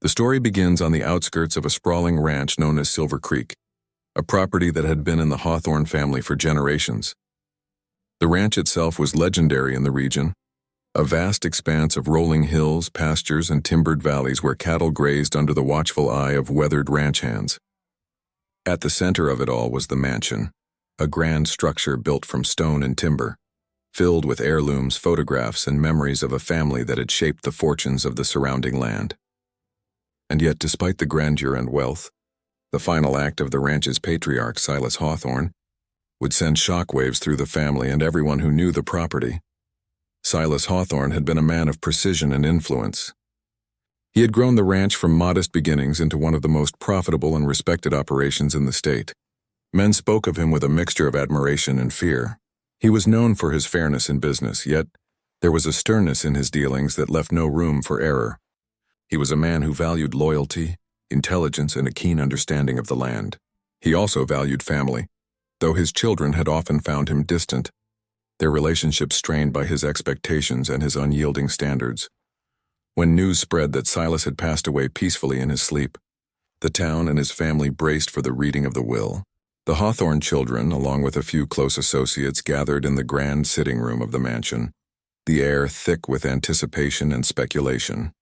The story begins on the outskirts of a sprawling ranch known as Silver Creek, a property that had been in the Hawthorne family for generations. The ranch itself was legendary in the region, a vast expanse of rolling hills, pastures, and timbered valleys where cattle grazed under the watchful eye of weathered ranch hands. At the center of it all was the mansion, a grand structure built from stone and timber, filled with heirlooms, photographs, and memories of a family that had shaped the fortunes of the surrounding land. And yet, despite the grandeur and wealth, the final act of the ranch's patriarch, Silas Hawthorne, would send shockwaves through the family and everyone who knew the property. Silas Hawthorne had been a man of precision and influence. He had grown the ranch from modest beginnings into one of the most profitable and respected operations in the state. Men spoke of him with a mixture of admiration and fear. He was known for his fairness in business, yet there was a sternness in his dealings that left no room for error. He was a man who valued loyalty, intelligence, and a keen understanding of the land. He also valued family, though his children had often found him distant, their relationship strained by his expectations and his unyielding standards. When news spread that Silas had passed away peacefully in his sleep, the town and his family braced for the reading of the will. The Hawthorne children, along with a few close associates, gathered in the grand sitting room of the mansion, the air thick with anticipation and speculation.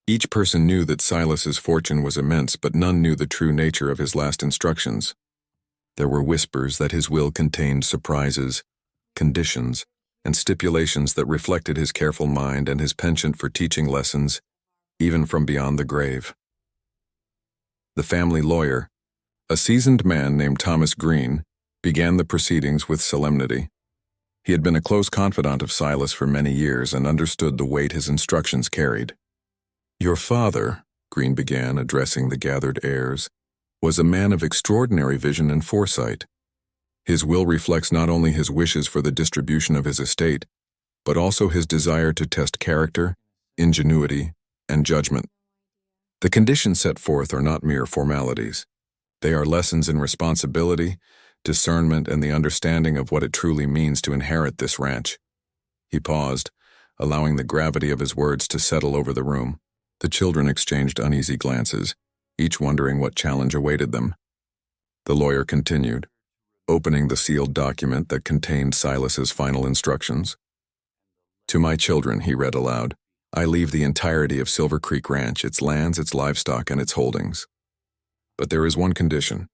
Each person knew that Silas's fortune was immense, but none knew the true nature of his last instructions. There were whispers that his will contained surprises, conditions, and stipulations that reflected his careful mind and his penchant for teaching lessons, even from beyond the grave. The family lawyer, a seasoned man named Thomas Green, began the proceedings with solemnity. He had been a close confidant of Silas for many years and understood the weight his instructions carried. "Your father," Green began, addressing the gathered heirs, "was a man of extraordinary vision and foresight. His will reflects not only his wishes for the distribution of his estate, but also his desire to test character, ingenuity, and judgment. The conditions set forth are not mere formalities. They are lessons in responsibility, discernment, and the understanding of what it truly means to inherit this ranch." He paused, allowing the gravity of his words to settle over the room. The children exchanged uneasy glances, each wondering what challenge awaited them. The lawyer continued, opening the sealed document that contained Silas's final instructions. "To my children," he read aloud, "I leave the entirety of Silver Creek Ranch, its lands, its livestock, and its holdings. But there is one condition.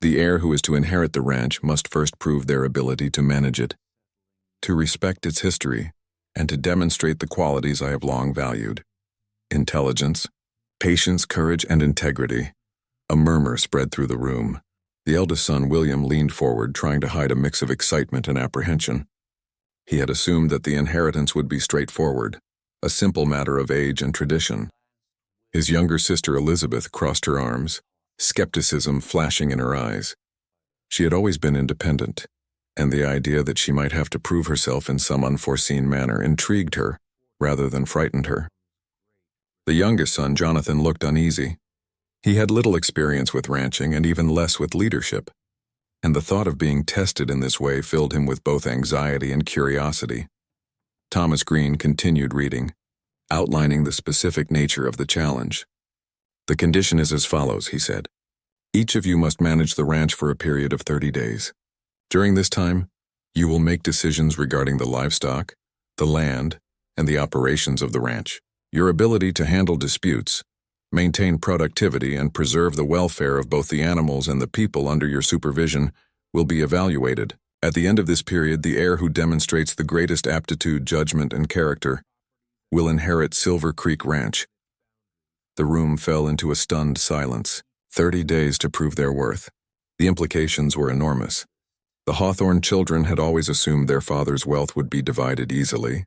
The heir who is to inherit the ranch must first prove their ability to manage it, to respect its history, and to demonstrate the qualities I have long valued: intelligence, patience, courage, and integrity." A murmur spread through the room. The eldest son, William, leaned forward, trying to hide a mix of excitement and apprehension. He had assumed that the inheritance would be straightforward, a simple matter of age and tradition. His younger sister, Elizabeth, crossed her arms, skepticism flashing in her eyes. She had always been independent, and the idea that she might have to prove herself in some unforeseen manner intrigued her rather than frightened her. The youngest son, Jonathan, looked uneasy. He had little experience with ranching and even less with leadership, and the thought of being tested in this way filled him with both anxiety and curiosity. Thomas Green continued reading, outlining the specific nature of the challenge. "The condition is as follows," he said. "Each of you must manage the ranch for a period of 30 days. During this time, you will make decisions regarding the livestock, the land, and the operations of the ranch. Your ability to handle disputes, maintain productivity, and preserve the welfare of both the animals and the people under your supervision will be evaluated. At the end of this period, the heir who demonstrates the greatest aptitude, judgment, and character will inherit Silver Creek Ranch." The room fell into a stunned silence. 30 days to prove their worth. The implications were enormous. The Hawthorne children had always assumed their father's wealth would be divided easily.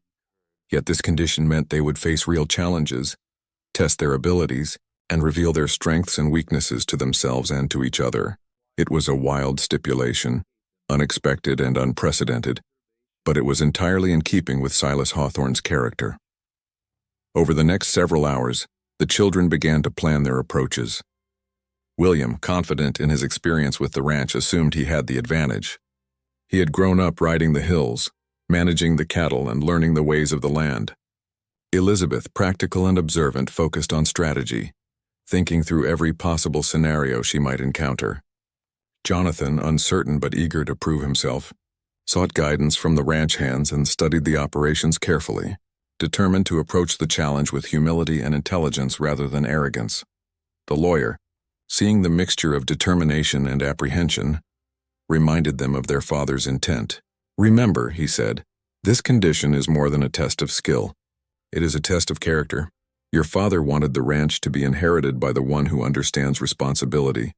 Yet this condition meant they would face real challenges, test their abilities, and reveal their strengths and weaknesses to themselves and to each other. It was a wild stipulation, unexpected and unprecedented, but it was entirely in keeping with Silas Hawthorne's character. Over the next several hours, the children began to plan their approaches. William, confident in his experience with the ranch, assumed he had the advantage. He had grown up riding the hills, managing the cattle, and learning the ways of the land. Elizabeth, practical and observant, focused on strategy, thinking through every possible scenario she might encounter. Jonathan, uncertain but eager to prove himself, sought guidance from the ranch hands and studied the operations carefully, determined to approach the challenge with humility and intelligence rather than arrogance. The lawyer, seeing the mixture of determination and apprehension, reminded them of their father's intent. "Remember," he said, "this condition is more than a test of skill. It is a test of character. Your father wanted the ranch to be inherited by the one who understands responsibility,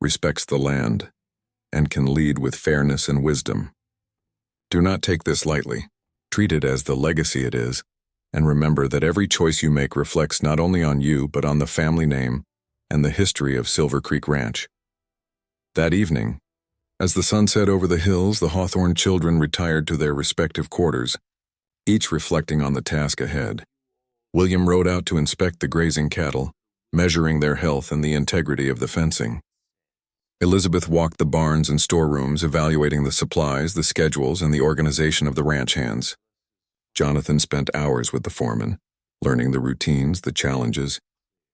respects the land, and can lead with fairness and wisdom. Do not take this lightly. Treat it as the legacy it is, and remember that every choice you make reflects not only on you but on the family name and the history of Silver Creek Ranch." That evening, as the sun set over the hills, the Hawthorne children retired to their respective quarters, each reflecting on the task ahead. William rode out to inspect the grazing cattle, measuring their health and the integrity of the fencing. Elizabeth walked the barns and storerooms, evaluating the supplies, the schedules, and the organization of the ranch hands. Jonathan spent hours with the foreman, learning the routines, the challenges,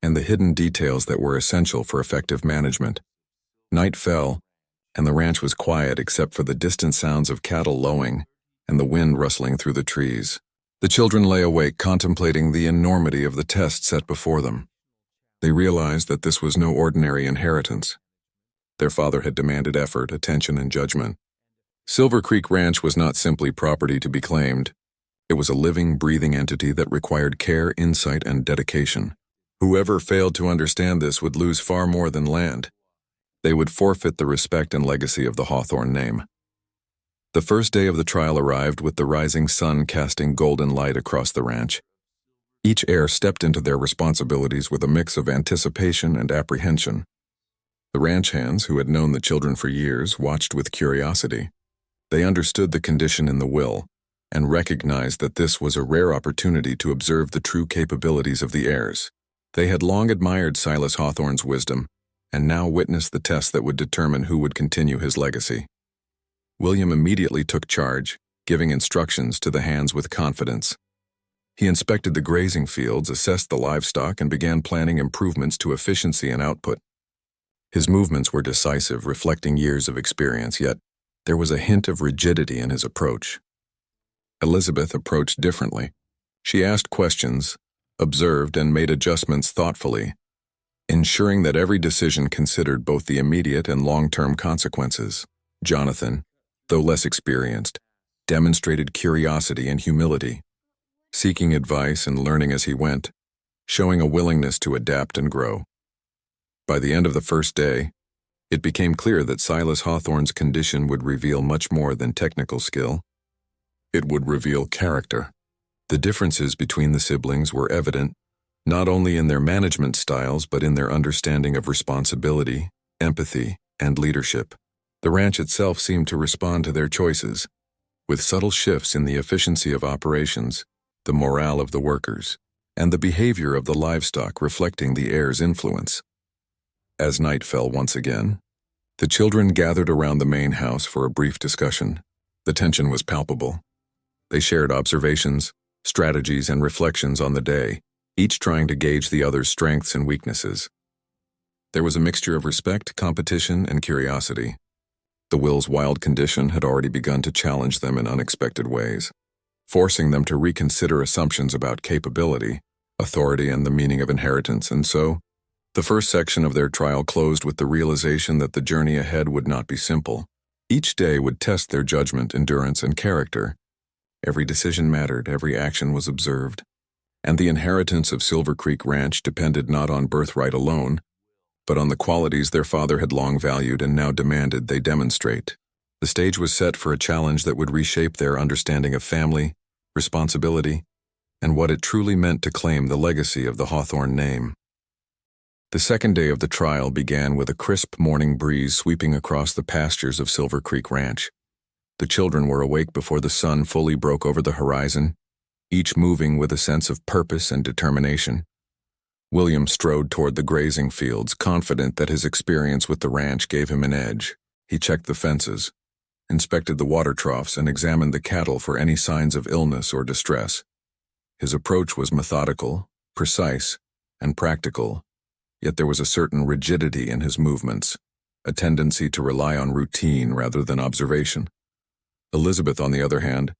and the hidden details that were essential for effective management. Night fell, and the ranch was quiet except for the distant sounds of cattle lowing and the wind rustling through the trees. The children lay awake, contemplating the enormity of the test set before them. They realized that this was no ordinary inheritance. Their father had demanded effort, attention, and judgment. Silver Creek Ranch was not simply property to be claimed. It was a living, breathing entity that required care, insight, and dedication. Whoever failed to understand this would lose far more than land. They would forfeit the respect and legacy of the Hawthorne name. The first day of the trial arrived with the rising sun casting golden light across the ranch. Each heir stepped into their responsibilities with a mix of anticipation and apprehension. The ranch hands, who had known the children for years, watched with curiosity. They understood the condition in the will and recognized that this was a rare opportunity to observe the true capabilities of the heirs. They had long admired Silas Hawthorne's wisdom and now witnessed the test that would determine who would continue his legacy. William immediately took charge, giving instructions to the hands with confidence. He inspected the grazing fields, assessed the livestock, and began planning improvements to efficiency and output. His movements were decisive, reflecting years of experience, yet there was a hint of rigidity in his approach. Elizabeth approached differently. She asked questions, observed, and made adjustments thoughtfully, ensuring that every decision considered both the immediate and long-term consequences. Jonathan, though less experienced, demonstrated curiosity and humility, seeking advice and learning as he went, showing a willingness to adapt and grow. By the end of the first day, it became clear that Silas Hawthorne's condition would reveal much more than technical skill. It would reveal character. The differences between the siblings were evident, not only in their management styles but in their understanding of responsibility, empathy, and leadership. The ranch itself seemed to respond to their choices, with subtle shifts in the efficiency of operations, the morale of the workers, and the behavior of the livestock reflecting the heirs' influence. As night fell once again, the children gathered around the main house for a brief discussion. The tension was palpable. They shared observations, strategies, and reflections on the day, each trying to gauge the other's strengths and weaknesses. There was a mixture of respect, competition, and curiosity. The will's wild condition had already begun to challenge them in unexpected ways, forcing them to reconsider assumptions about capability, authority, and the meaning of inheritance, and so, the first section of their trial closed with the realization that the journey ahead would not be simple. Each day would test their judgment, endurance, and character. Every decision mattered, every action was observed, and the inheritance of Silver Creek Ranch depended not on birthright alone, but on the qualities their father had long valued and now demanded they demonstrate. The stage was set for a challenge that would reshape their understanding of family, responsibility, and what it truly meant to claim the legacy of the Hawthorne name. The second day of the trial began with a crisp morning breeze sweeping across the pastures of Silver Creek Ranch. The children were awake before the sun fully broke over the horizon, each moving with a sense of purpose and determination. William strode toward the grazing fields, confident that his experience with the ranch gave him an edge. He checked the fences, inspected the water troughs, and examined the cattle for any signs of illness or distress. His approach was methodical, precise, and practical, yet there was a certain rigidity in his movements, a tendency to rely on routine rather than observation. Elizabeth, on the other hand,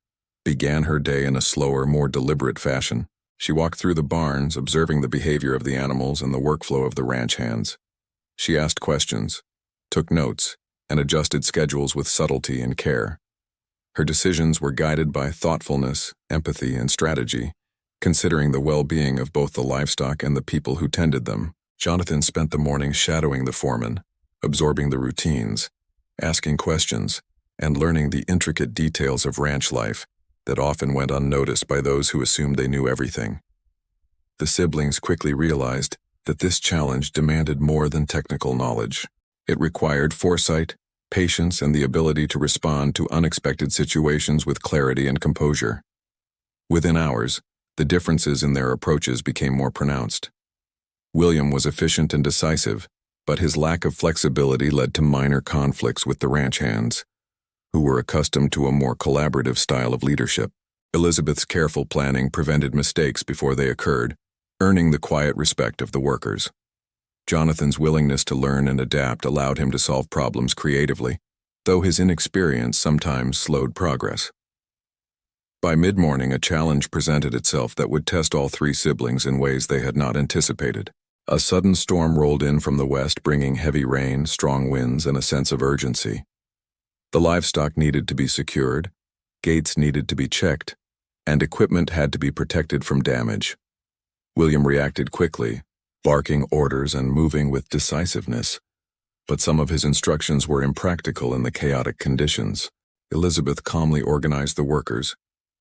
began her day in a slower, more deliberate fashion. She walked through the barns, observing the behavior of the animals and the workflow of the ranch hands. She asked questions, took notes, and adjusted schedules with subtlety and care. Her decisions were guided by thoughtfulness, empathy, and strategy, considering the well-being of both the livestock and the people who tended them. Jonathan spent the morning shadowing the foreman, absorbing the routines, asking questions, and learning the intricate details of ranch life that often went unnoticed by those who assumed they knew everything. The siblings quickly realized that this challenge demanded more than technical knowledge. It required foresight, patience, and the ability to respond to unexpected situations with clarity and composure. Within hours, the differences in their approaches became more pronounced. William was efficient and decisive, but his lack of flexibility led to minor conflicts with the ranch hands, who were accustomed to a more collaborative style of leadership. Elizabeth's careful planning prevented mistakes before they occurred, earning the quiet respect of the workers. Jonathan's willingness to learn and adapt allowed him to solve problems creatively, though his inexperience sometimes slowed progress. By mid-morning, a challenge presented itself that would test all three siblings in ways they had not anticipated. A sudden storm rolled in from the west, bringing heavy rain, strong winds, and a sense of urgency. The livestock needed to be secured, gates needed to be checked, and equipment had to be protected from damage. William reacted quickly, barking orders and moving with decisiveness, but some of his instructions were impractical in the chaotic conditions. Elizabeth calmly organized the workers,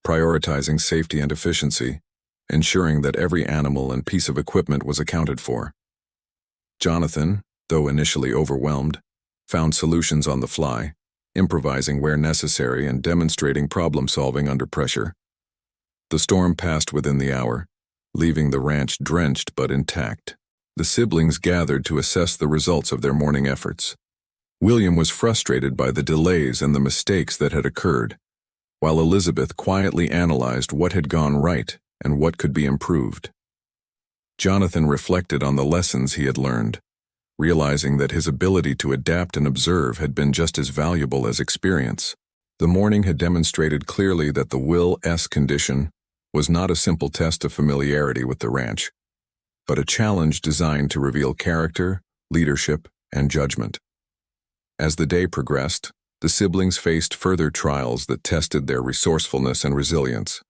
prioritizing safety and efficiency, ensuring that every animal and piece of equipment was accounted for. Jonathan, though initially overwhelmed, found solutions on the fly, improvising where necessary and demonstrating problem-solving under pressure. The storm passed within the hour, leaving the ranch drenched but intact. The siblings gathered to assess the results of their morning efforts. William was frustrated by the delays and the mistakes that had occurred, while Elizabeth quietly analyzed what had gone right and what could be improved. Jonathan reflected on the lessons he had learned, realizing that his ability to adapt and observe had been just as valuable as experience. The morning had demonstrated clearly that the will-s condition was not a simple test of familiarity with the ranch, but a challenge designed to reveal character, leadership, and judgment. As the day progressed, the siblings faced further trials that tested their resourcefulness and resilience.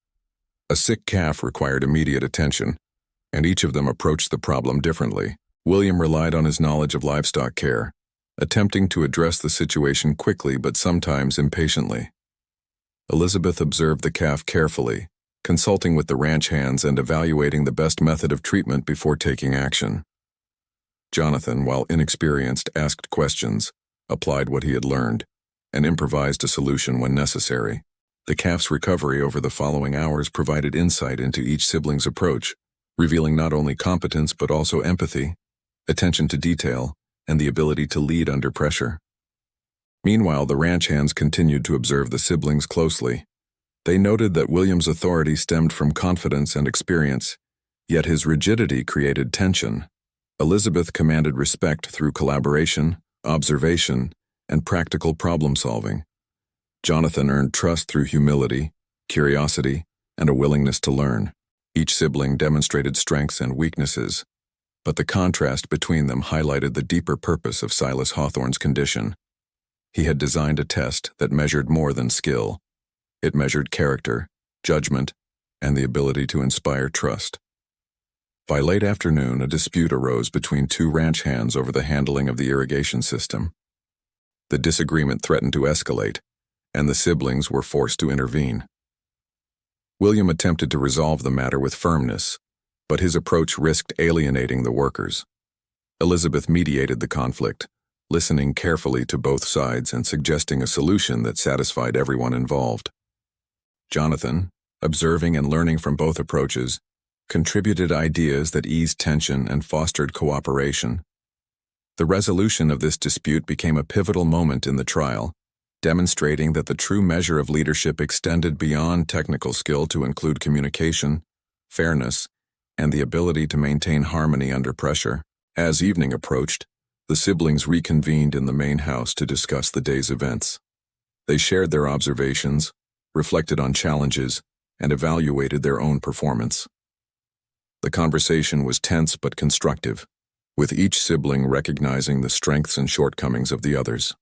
A sick calf required immediate attention, and each of them approached the problem differently. William relied on his knowledge of livestock care, attempting to address the situation quickly but sometimes impatiently. Elizabeth observed the calf carefully, consulting with the ranch hands and evaluating the best method of treatment before taking action. Jonathan, while inexperienced, asked questions, applied what he had learned, and improvised a solution when necessary. The calf's recovery over the following hours provided insight into each sibling's approach, revealing not only competence but also empathy, attention to detail, and the ability to lead under pressure. Meanwhile, the ranch hands continued to observe the siblings closely. They noted that William's authority stemmed from confidence and experience, yet his rigidity created tension. Elizabeth commanded respect through collaboration, observation, and practical problem-solving. Jonathan earned trust through humility, curiosity, and a willingness to learn. Each sibling demonstrated strengths and weaknesses, but the contrast between them highlighted the deeper purpose of Silas Hawthorne's condition. He had designed a test that measured more than skill. It measured character, judgment, and the ability to inspire trust. By late afternoon, a dispute arose between two ranch hands over the handling of the irrigation system. The disagreement threatened to escalate, and the siblings were forced to intervene. William attempted to resolve the matter with firmness, but his approach risked alienating the workers. Elizabeth mediated the conflict, listening carefully to both sides and suggesting a solution that satisfied everyone involved. Jonathan, observing and learning from both approaches, contributed ideas that eased tension and fostered cooperation. The resolution of this dispute became a pivotal moment in the trial, demonstrating that the true measure of leadership extended beyond technical skill to include communication, fairness, and the ability to maintain harmony under pressure. As evening approached, the siblings reconvened in the main house to discuss the day's events. They shared their observations, reflected on challenges, and evaluated their own performance. The conversation was tense but constructive, with each sibling recognizing the strengths and shortcomings of the others.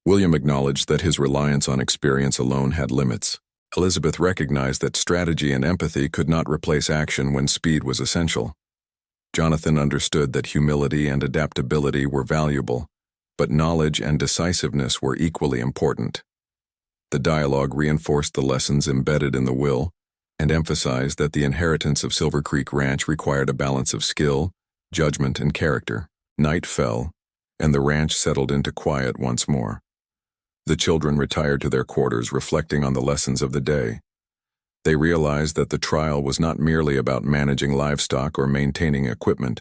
William acknowledged that his reliance on experience alone had limits. Elizabeth recognized that strategy and empathy could not replace action when speed was essential. Jonathan understood that humility and adaptability were valuable, but knowledge and decisiveness were equally important. The dialogue reinforced the lessons embedded in the will and emphasized that the inheritance of Silver Creek Ranch required a balance of skill, judgment, and character. Night fell, and the ranch settled into quiet once more. The children retired to their quarters, reflecting on the lessons of the day. They realized that the trial was not merely about managing livestock or maintaining equipment,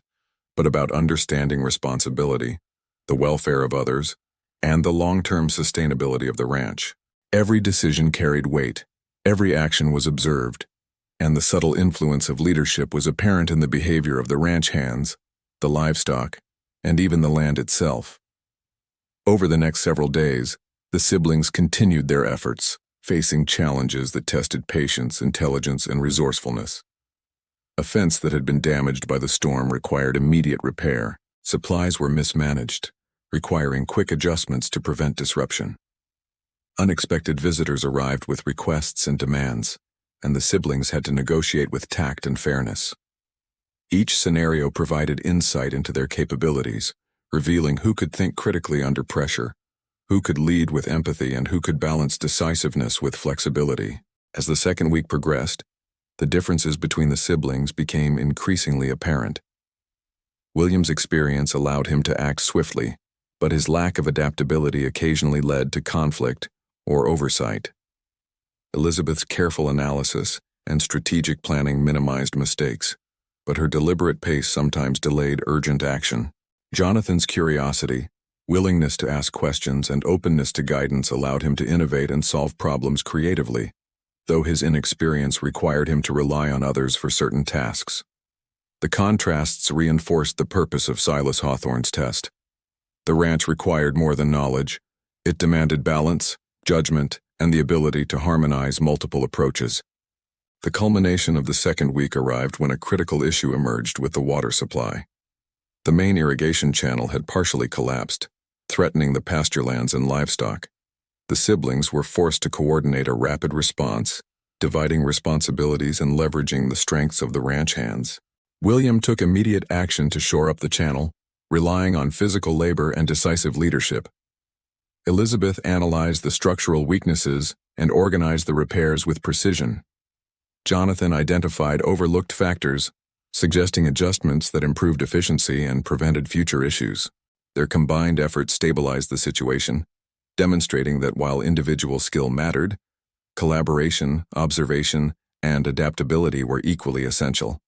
but about understanding responsibility, the welfare of others, and the long-term sustainability of the ranch. Every decision carried weight, every action was observed, and the subtle influence of leadership was apparent in the behavior of the ranch hands, the livestock, and even the land itself. Over the next several days, the siblings continued their efforts, facing challenges that tested patience, intelligence, and resourcefulness. A fence that had been damaged by the storm required immediate repair. Supplies were mismanaged, requiring quick adjustments to prevent disruption. Unexpected visitors arrived with requests and demands, and the siblings had to negotiate with tact and fairness. Each scenario provided insight into their capabilities, revealing who could think critically under pressure, who could lead with empathy, and who could balance decisiveness with flexibility. As the second week progressed, the differences between the siblings became increasingly apparent. William's experience allowed him to act swiftly, but his lack of adaptability occasionally led to conflict or oversight. Elizabeth's careful analysis and strategic planning minimized mistakes, but her deliberate pace sometimes delayed urgent action. Jonathan's curiosity, willingness to ask questions, and openness to guidance allowed him to innovate and solve problems creatively, though his inexperience required him to rely on others for certain tasks. The contrasts reinforced the purpose of Silas Hawthorne's test. The ranch required more than knowledge. It demanded balance, judgment, and the ability to harmonize multiple approaches. The culmination of the second week arrived when a critical issue emerged with the water supply. The main irrigation channel had partially collapsed, threatening the pasturelands and livestock. The siblings were forced to coordinate a rapid response, dividing responsibilities and leveraging the strengths of the ranch hands. William took immediate action to shore up the channel, relying on physical labor and decisive leadership. Elizabeth analyzed the structural weaknesses and organized the repairs with precision. Jonathan identified overlooked factors, suggesting adjustments that improved efficiency and prevented future issues. Their combined efforts stabilized the situation, demonstrating that while individual skill mattered, collaboration, observation, and adaptability were equally essential.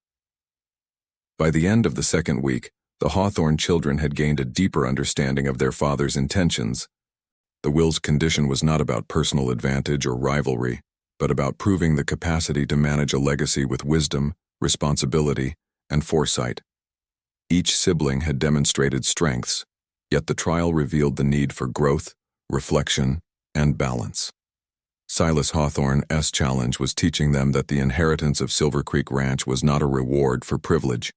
By the end of the second week, the Hawthorne children had gained a deeper understanding of their father's intentions. The will's condition was not about personal advantage or rivalry, but about proving the capacity to manage a legacy with wisdom, responsibility, and foresight. Each sibling had demonstrated strengths, yet the trial revealed the need for growth, reflection, and balance. Silas Hawthorne's challenge was teaching them that the inheritance of Silver Creek Ranch was not a reward for privilege,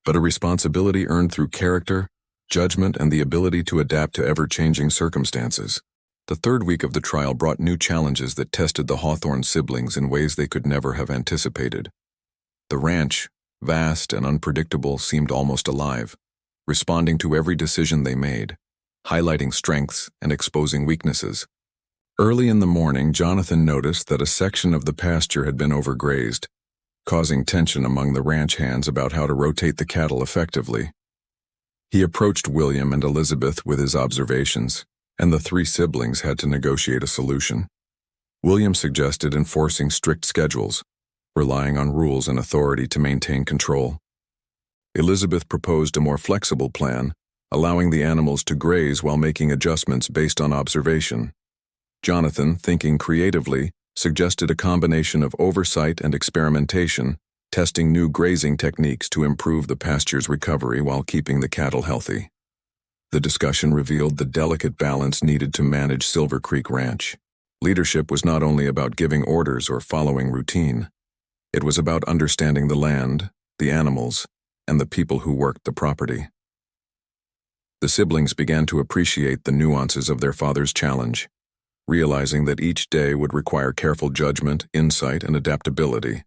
but a responsibility earned through character, judgment, and the ability to adapt to ever-changing circumstances. The third week of the trial brought new challenges that tested the Hawthorne siblings in ways they could never have anticipated. The ranch, vast and unpredictable, seemed almost alive, responding to every decision they made, highlighting strengths and exposing weaknesses. Early in the morning, Jonathan noticed that a section of the pasture had been overgrazed, causing tension among the ranch hands about how to rotate the cattle effectively. He approached William and Elizabeth with his observations, and the three siblings had to negotiate a solution. William suggested enforcing strict schedules, relying on rules and authority to maintain control. Elizabeth proposed a more flexible plan, allowing the animals to graze while making adjustments based on observation. Jonathan, thinking creatively, suggested a combination of oversight and experimentation, testing new grazing techniques to improve the pasture's recovery while keeping the cattle healthy. The discussion revealed the delicate balance needed to manage Silver Creek Ranch. Leadership was not only about giving orders or following routine. It was about understanding the land, the animals, and the people who worked the property. The siblings began to appreciate the nuances of their father's challenge, realizing that each day would require careful judgment, insight, and adaptability.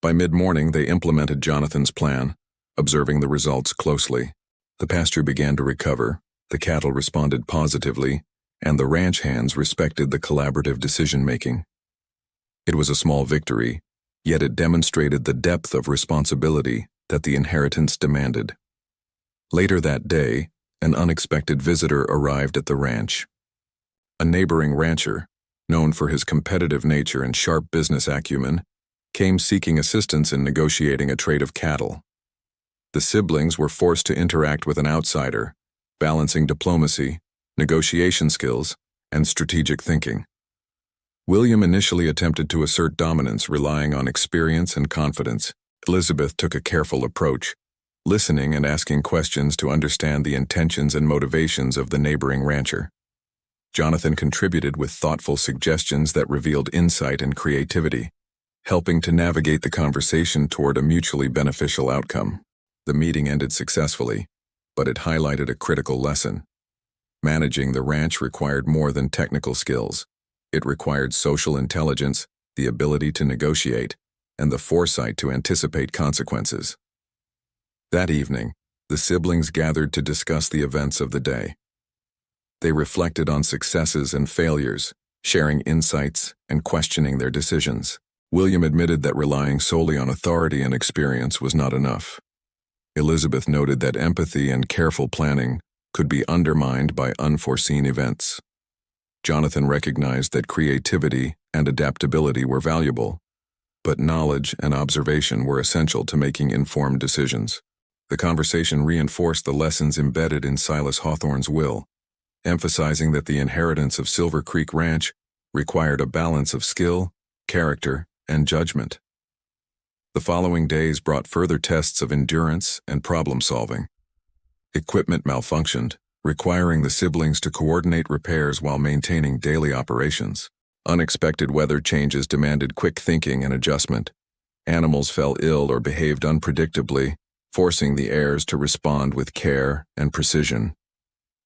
By mid-morning, they implemented Jonathan's plan, observing the results closely. The pasture began to recover, the cattle responded positively, and the ranch hands respected the collaborative decision-making. It was a small victory, yet it demonstrated the depth of responsibility that the inheritance demanded. Later that day, an unexpected visitor arrived at the ranch. A neighboring rancher, known for his competitive nature and sharp business acumen, came seeking assistance in negotiating a trade of cattle. The siblings were forced to interact with an outsider, balancing diplomacy, negotiation skills, and strategic thinking. William initially attempted to assert dominance, relying on experience and confidence. Elizabeth took a careful approach, listening and asking questions to understand the intentions and motivations of the neighboring rancher. Jonathan contributed with thoughtful suggestions that revealed insight and creativity, helping to navigate the conversation toward a mutually beneficial outcome. The meeting ended successfully, but it highlighted a critical lesson. Managing the ranch required more than technical skills. It required social intelligence, the ability to negotiate, and the foresight to anticipate consequences. That evening, the siblings gathered to discuss the events of the day. They reflected on successes and failures, sharing insights and questioning their decisions. William admitted that relying solely on authority and experience was not enough. Elizabeth noted that empathy and careful planning could be undermined by unforeseen events. Jonathan recognized that creativity and adaptability were valuable, but knowledge and observation were essential to making informed decisions. The conversation reinforced the lessons embedded in Silas Hawthorne's will, emphasizing that the inheritance of Silver Creek Ranch required a balance of skill, character, and judgment. The following days brought further tests of endurance and problem-solving. Equipment malfunctioned, requiring the siblings to coordinate repairs while maintaining daily operations. Unexpected weather changes demanded quick thinking and adjustment. Animals fell ill or behaved unpredictably, forcing the heirs to respond with care and precision.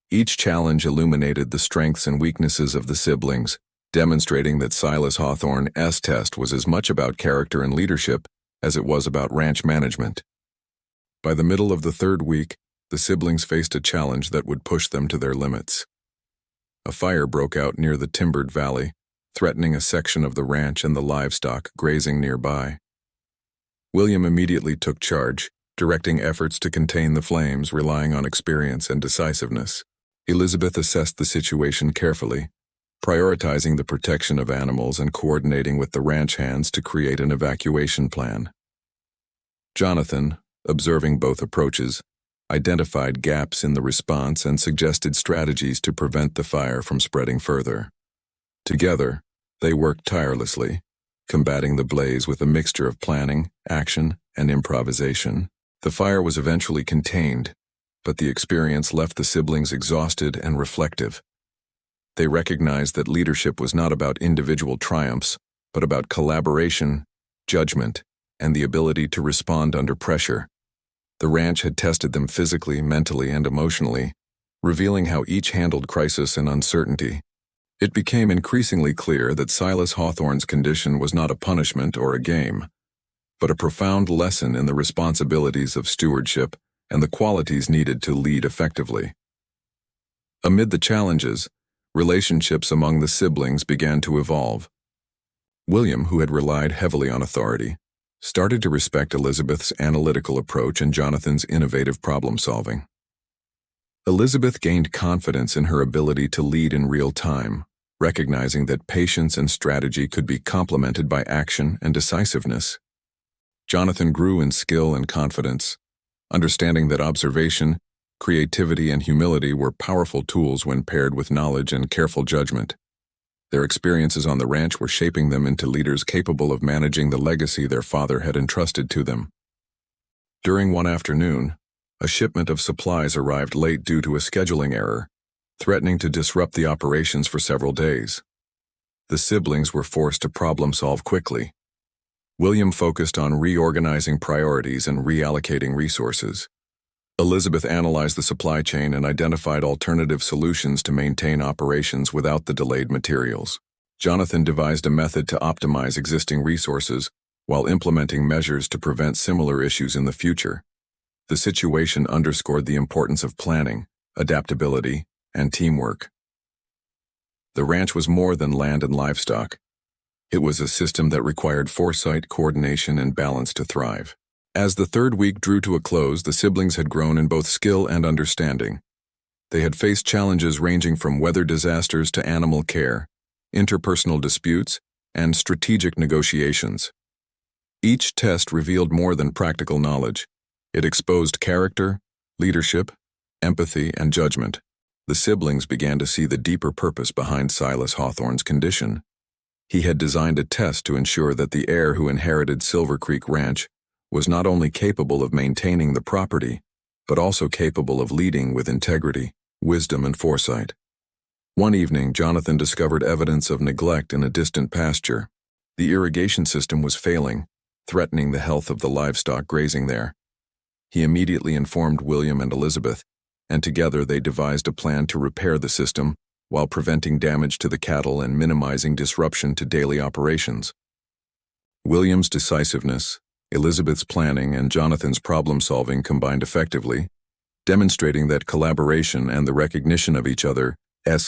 Each challenge illuminated the strengths and weaknesses of the siblings, demonstrating that Silas Hawthorne's test was as much about character and leadership as it was about ranch management. By the middle of the third week, the siblings faced a challenge that would push them to their limits. A fire broke out near the timbered valley, threatening a section of the ranch and the livestock grazing nearby. William immediately took charge, directing efforts to contain the flames, relying on experience and decisiveness. Elizabeth assessed the situation carefully, prioritizing the protection of animals and coordinating with the ranch hands to create an evacuation plan. Jonathan, observing both approaches, identified gaps in the response and suggested strategies to prevent the fire from spreading further. Together, they worked tirelessly, combating the blaze with a mixture of planning, action, and improvisation. The fire was eventually contained, but the experience left the siblings exhausted and reflective. They recognized that leadership was not about individual triumphs, but about collaboration, judgment, and the ability to respond under pressure. The ranch had tested them physically, mentally, and emotionally, revealing how each handled crisis and uncertainty. It became increasingly clear that Silas Hawthorne's condition was not a punishment or a game, but a profound lesson in the responsibilities of stewardship and the qualities needed to lead effectively. Amid the challenges, relationships among the siblings began to evolve. William, who had relied heavily on authority, started to respect Elizabeth's analytical approach and Jonathan's innovative problem-solving. Elizabeth gained confidence in her ability to lead in real time, recognizing that patience and strategy could be complemented by action and decisiveness. Jonathan grew in skill and confidence, understanding that observation, creativity, and humility were powerful tools when paired with knowledge and careful judgment. Their experiences on the ranch were shaping them into leaders capable of managing the legacy their father had entrusted to them. During one afternoon, a shipment of supplies arrived late due to a scheduling error, threatening to disrupt the operations for several days. The siblings were forced to problem-solve quickly. William focused on reorganizing priorities and reallocating resources. Elizabeth analyzed the supply chain and identified alternative solutions to maintain operations without the delayed materials. Jonathan devised a method to optimize existing resources while implementing measures to prevent similar issues in the future. The situation underscored the importance of planning, adaptability, and teamwork. The ranch was more than land and livestock. It was a system that required foresight, coordination, and balance to thrive. As the third week drew to a close, the siblings had grown in both skill and understanding. They had faced challenges ranging from weather disasters to animal care, interpersonal disputes, and strategic negotiations. Each test revealed more than practical knowledge. It exposed character, leadership, empathy, and judgment. The siblings began to see the deeper purpose behind Silas Hawthorne's condition. He had designed a test to ensure that the heir who inherited Silver Creek Ranch was not only capable of maintaining the property, but also capable of leading with integrity, wisdom, and foresight. One evening, Jonathan discovered evidence of neglect in a distant pasture. The irrigation system was failing, threatening the health of the livestock grazing there. He immediately informed William and Elizabeth, and together they devised a plan to repair the system while preventing damage to the cattle and minimizing disruption to daily operations. William's decisiveness, Elizabeth's planning, and Jonathan's problem-solving combined effectively, demonstrating that collaboration and the recognition of each other's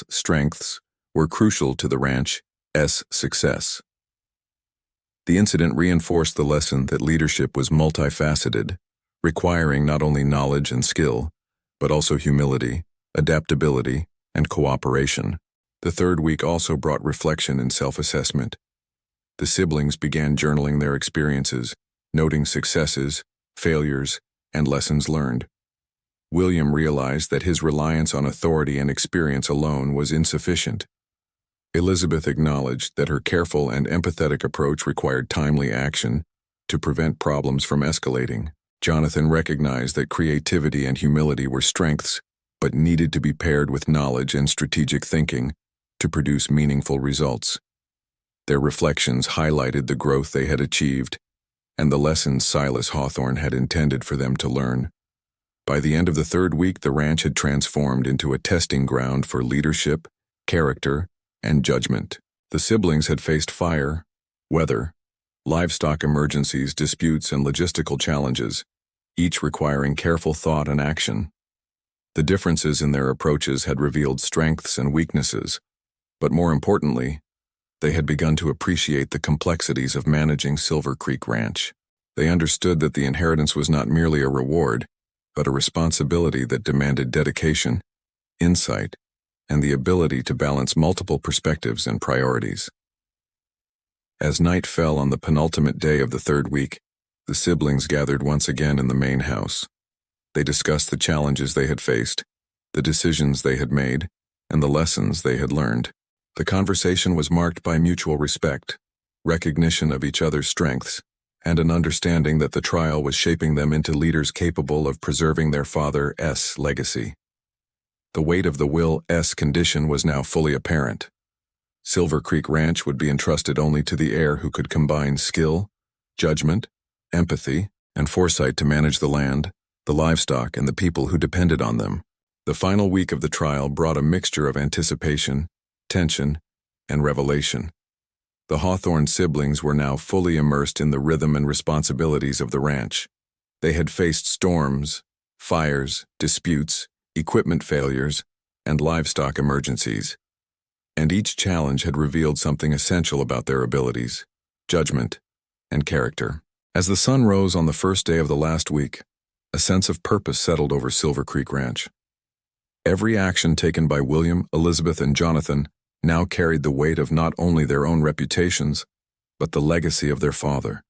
strengths were crucial to the ranch's success. The incident reinforced the lesson that leadership was multifaceted, requiring not only knowledge and skill, but also humility, adaptability, and cooperation. The third week also brought reflection and self-assessment. The siblings began journaling their experiences, noting successes, failures, and lessons learned. William realized that his reliance on authority and experience alone was insufficient. Elizabeth acknowledged that her careful and empathetic approach required timely action to prevent problems from escalating. Jonathan recognized that creativity and humility were strengths, but needed to be paired with knowledge and strategic thinking to produce meaningful results. Their reflections highlighted the growth they had achieved and the lessons Silas Hawthorne had intended for them to learn. By the end of the third week, the ranch had transformed into a testing ground for leadership, character, and judgment. The siblings had faced fire, weather, livestock emergencies, disputes, and logistical challenges, each requiring careful thought and action. The differences in their approaches had revealed strengths and weaknesses, but more importantly, they had begun to appreciate the complexities of managing Silver Creek Ranch. They understood that the inheritance was not merely a reward, but a responsibility that demanded dedication, insight, and the ability to balance multiple perspectives and priorities. As night fell on the penultimate day of the third week, the siblings gathered once again in the main house. They discussed the challenges they had faced, the decisions they had made, and the lessons they had learned. The conversation was marked by mutual respect, recognition of each other's strengths, and an understanding that the trial was shaping them into leaders capable of preserving their father's legacy. The weight of the will's condition was now fully apparent. Silver Creek Ranch would be entrusted only to the heir who could combine skill, judgment, empathy, and foresight to manage the land, the livestock, and the people who depended on them. The final week of the trial brought a mixture of anticipation, tension, and revelation. The Hawthorne siblings were now fully immersed in the rhythm and responsibilities of the ranch. They had faced storms, fires, disputes, equipment failures, and livestock emergencies. And each challenge had revealed something essential about their abilities, judgment, and character. As the sun rose on the first day of the last week, a sense of purpose settled over Silver Creek Ranch. Every action taken by William, Elizabeth, and Jonathan now carried the weight of not only their own reputations, but the legacy of their father.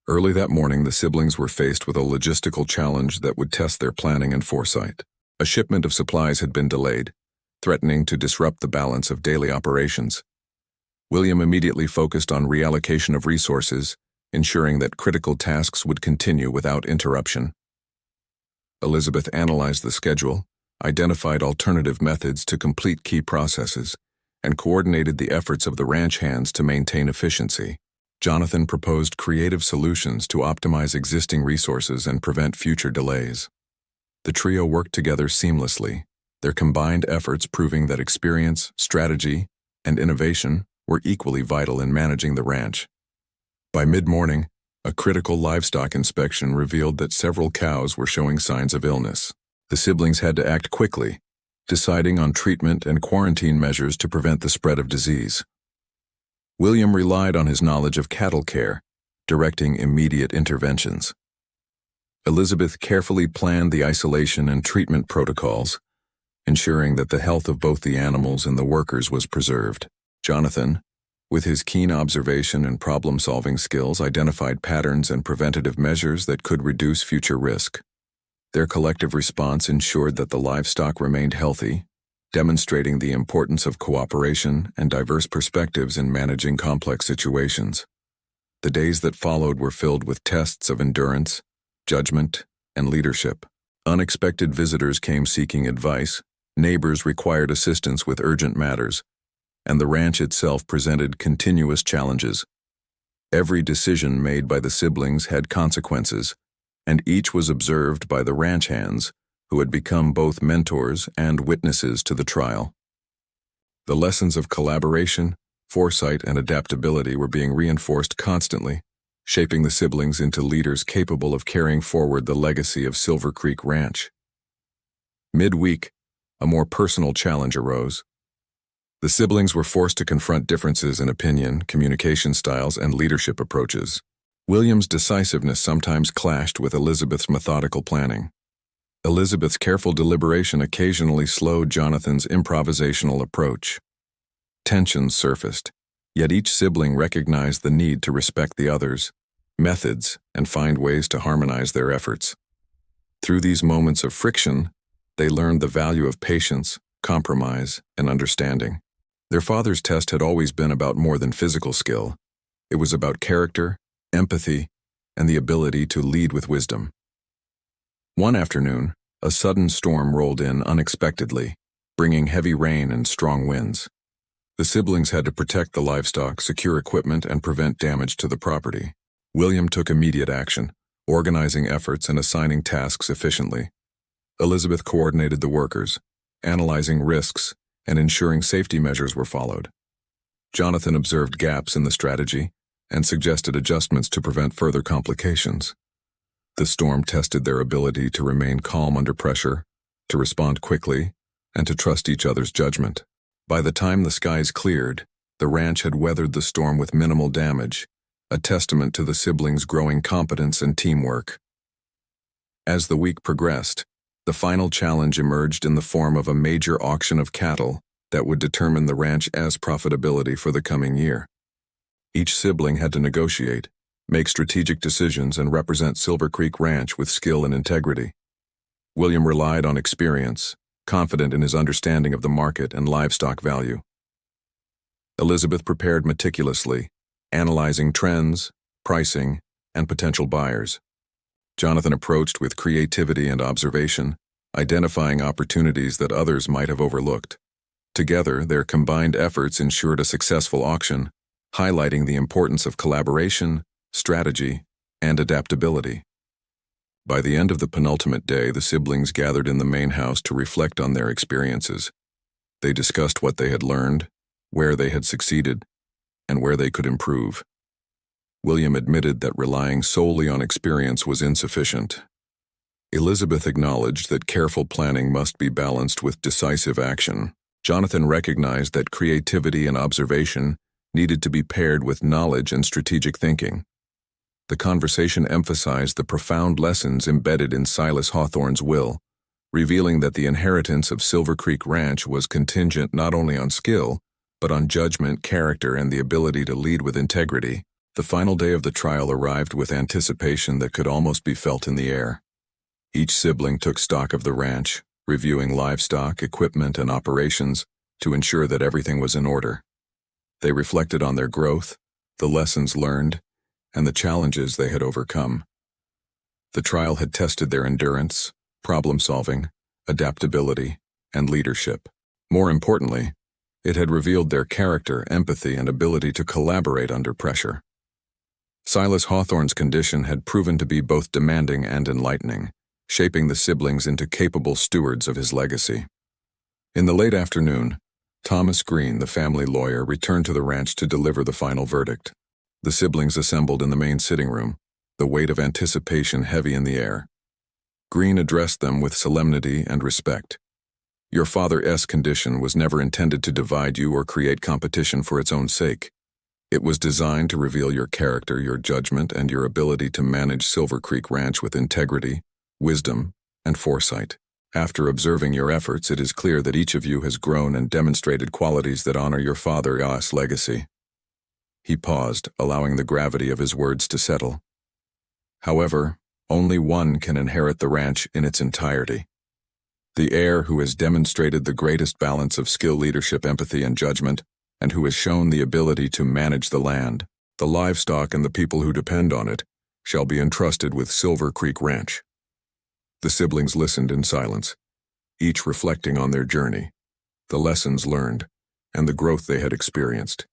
Early that morning, the siblings were faced with a logistical challenge that would test their planning and foresight. A shipment of supplies had been delayed, threatening to disrupt the balance of daily operations. William immediately focused on reallocation of resources, ensuring that critical tasks would continue without interruption. Elizabeth analyzed the schedule, identified alternative methods to complete key processes, and coordinated the efforts of the ranch hands to maintain efficiency. Jonathan proposed creative solutions to optimize existing resources and prevent future delays. The trio worked together seamlessly, their combined efforts proving that experience, strategy, and innovation were equally vital in managing the ranch. By mid-morning, a critical livestock inspection revealed that several cows were showing signs of illness. The siblings had to act quickly, deciding on treatment and quarantine measures to prevent the spread of disease. William relied on his knowledge of cattle care, directing immediate interventions. Elizabeth carefully planned the isolation and treatment protocols, ensuring that the health of both the animals and the workers was preserved. Jonathan, with his keen observation and problem-solving skills, identified patterns and preventative measures that could reduce future risk. Their collective response ensured that the livestock remained healthy, demonstrating the importance of cooperation and diverse perspectives in managing complex situations. The days that followed were filled with tests of endurance, judgment, and leadership. Unexpected visitors came seeking advice, neighbors required assistance with urgent matters, and the ranch itself presented continuous challenges. Every decision made by the siblings had consequences, and each was observed by the ranch hands, who had become both mentors and witnesses to the trial. The lessons of collaboration, foresight, and adaptability were being reinforced constantly, shaping the siblings into leaders capable of carrying forward the legacy of Silver Creek Ranch. Mid-week, a more personal challenge arose. The siblings were forced to confront differences in opinion, communication styles, and leadership approaches. William's decisiveness sometimes clashed with Elizabeth's methodical planning. Elizabeth's careful deliberation occasionally slowed Jonathan's improvisational approach. Tensions surfaced, yet each sibling recognized the need to respect the others' methods and find ways to harmonize their efforts. Through these moments of friction, they learned the value of patience, compromise, and understanding. Their father's test had always been about more than physical skill. It was about character, empathy, and the ability to lead with wisdom. One afternoon, a sudden storm rolled in unexpectedly, bringing heavy rain and strong winds. The siblings had to protect the livestock, secure equipment, and prevent damage to the property. William took immediate action, organizing efforts and assigning tasks efficiently. Elizabeth coordinated the workers, analyzing risks, and ensuring safety measures were followed. Jonathan observed gaps in the strategy and suggested adjustments to prevent further complications. The storm tested their ability to remain calm under pressure, to respond quickly, and to trust each other's judgment. By the time the skies cleared, the ranch had weathered the storm with minimal damage, a testament to the siblings' growing competence and teamwork. As the week progressed, the final challenge emerged in the form of a major auction of cattle that would determine the ranch's profitability for the coming year. Each sibling had to negotiate, make strategic decisions, and represent Silver Creek Ranch with skill and integrity. William relied on experience, confident in his understanding of the market and livestock value. Elizabeth prepared meticulously, analyzing trends, pricing, and potential buyers. Jonathan approached with creativity and observation, identifying opportunities that others might have overlooked. Together, their combined efforts ensured a successful auction, highlighting the importance of collaboration, strategy, and adaptability. By the end of the penultimate day, the siblings gathered in the main house to reflect on their experiences. They discussed what they had learned, where they had succeeded, and where they could improve. William admitted that relying solely on experience was insufficient. Elizabeth acknowledged that careful planning must be balanced with decisive action. Jonathan recognized that creativity and observation needed to be paired with knowledge and strategic thinking. The conversation emphasized the profound lessons embedded in Silas Hawthorne's will, revealing that the inheritance of Silver Creek Ranch was contingent not only on skill, but on judgment, character, and the ability to lead with integrity. The final day of the trial arrived with anticipation that could almost be felt in the air. Each sibling took stock of the ranch, reviewing livestock, equipment, and operations to ensure that everything was in order. They reflected on their growth, the lessons learned, and the challenges they had overcome. The trial had tested their endurance, problem-solving, adaptability, and leadership. More importantly, it had revealed their character, empathy, and ability to collaborate under pressure. Silas Hawthorne's condition had proven to be both demanding and enlightening, shaping the siblings into capable stewards of his legacy. In the late afternoon, Thomas Green, the family lawyer, returned to the ranch to deliver the final verdict. The siblings assembled in the main sitting room, the weight of anticipation heavy in the air. Green addressed them with solemnity and respect. Your father's condition was never intended to divide you or create competition for its own sake. It was designed to reveal your character, your judgment, and your ability to manage Silver Creek Ranch with integrity, wisdom, and foresight. After observing your efforts, it is clear that each of you has grown and demonstrated qualities that honor your father's legacy. He paused, allowing the gravity of his words to settle. However, only one can inherit the ranch in its entirety. The heir who has demonstrated the greatest balance of skill, leadership, empathy, and judgment, and who has shown the ability to manage the land, the livestock, and the people who depend on it, shall be entrusted with Silver Creek Ranch. The siblings listened in silence, each reflecting on their journey, the lessons learned, and the growth they had experienced.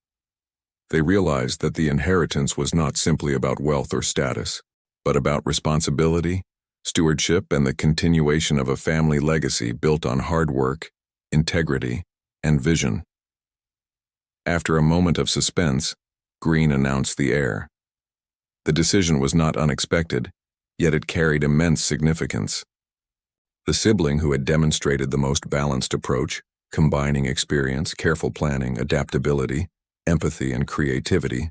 They realized that the inheritance was not simply about wealth or status, but about responsibility, stewardship, and the continuation of a family legacy built on hard work, integrity, and vision. After a moment of suspense, Green announced the heir. The decision was not unexpected, yet it carried immense significance. The sibling who had demonstrated the most balanced approach, combining experience, careful planning, adaptability, empathy, and creativity,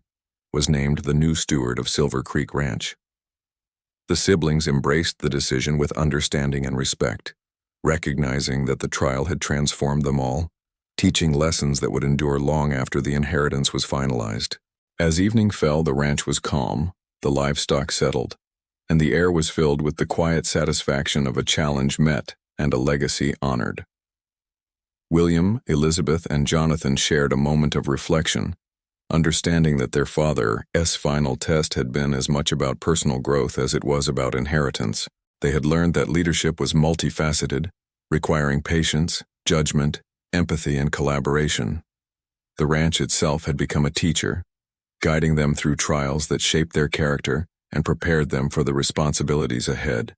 was named the new steward of Silver Creek Ranch. The siblings embraced the decision with understanding and respect, recognizing that the trial had transformed them all, teaching lessons that would endure long after the inheritance was finalized. As evening fell, the ranch was calm, the livestock settled, and the air was filled with the quiet satisfaction of a challenge met and a legacy honored. William, Elizabeth, and Jonathan shared a moment of reflection, understanding that their father's final test had been as much about personal growth as it was about inheritance. They had learned that leadership was multifaceted, requiring patience, judgment, empathy, and collaboration. The ranch itself had become a teacher, guiding them through trials that shaped their character and prepared them for the responsibilities ahead.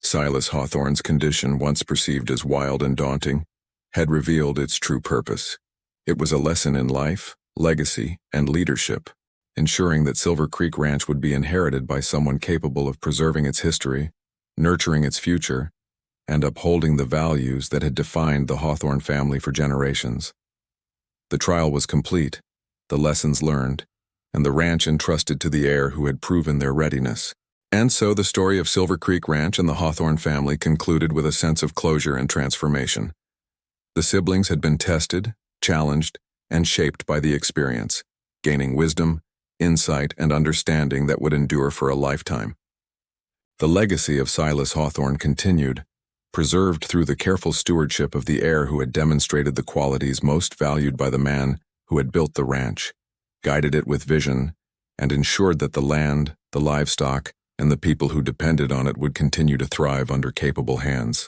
Silas Hawthorne's condition, once perceived as wild and daunting, had revealed its true purpose. It was a lesson in life, legacy, and leadership, ensuring that Silver Creek Ranch would be inherited by someone capable of preserving its history, nurturing its future, and upholding the values that had defined the Hawthorne family for generations. The trial was complete, the lessons learned, and the ranch entrusted to the heir who had proven their readiness. And so the story of Silver Creek Ranch and the Hawthorne family concluded with a sense of closure and transformation. The siblings had been tested, challenged, and shaped by the experience, gaining wisdom, insight, and understanding that would endure for a lifetime. The legacy of Silas Hawthorne continued, preserved through the careful stewardship of the heir who had demonstrated the qualities most valued by the man who had built the ranch, guided it with vision, and ensured that the land, the livestock, and the people who depended on it would continue to thrive under capable hands.